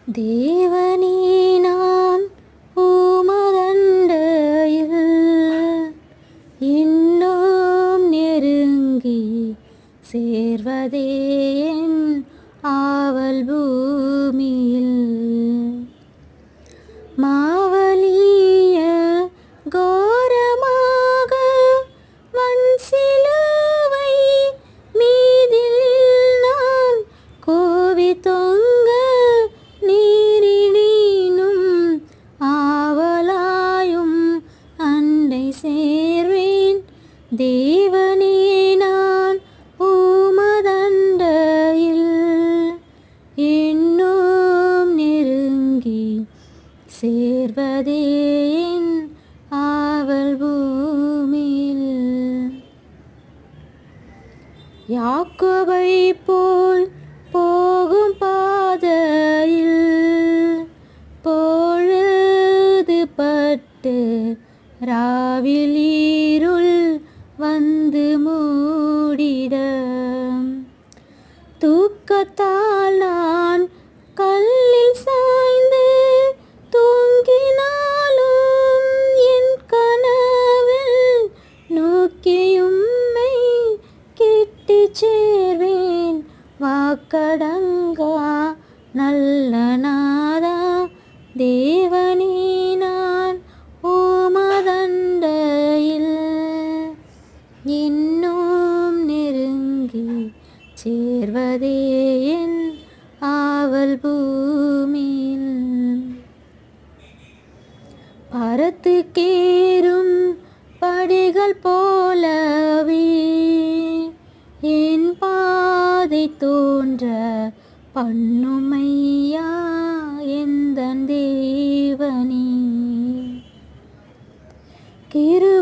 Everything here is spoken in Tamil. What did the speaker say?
தேவனே நான் உமதண்டையில் இன்னும் நெருங்கி சேர்வதே என் ஆவல் பூமியில். மாவலிய கோரமாக மண் சிலுவை மீதில் நான் கோவி தொங்க நீரிடினும் ஆவலாயும் அண்டை சேர்வேன். தேவனே நான் உமதண்டையில் இன்னும் நெருங்கி சேர்வதே என் ஆவல் பூமியில். யாக்கோபை போல் போகும் பாதையில் பொழுது பட்டு ராவில் இருள் வந்து மூடிட தூக்கத்தால் நான் கல்லில் சாய்ந்து தூங்கினாலும் என் கனவில் நோக்கியும்மை கிட்டிச் சேர்வேன். வாக்கடங்கா நல்ல நாதா தேவனே நான் உமதண்டையில் இன்னும் நெருங்கி சேர்வதே என் ஆவல் பூமியில். பரத்துக்கேறும் படிகள் போலவே என் பாதை தோன்ற பண்ணுமையா எந்தன் தேவனே. கிரு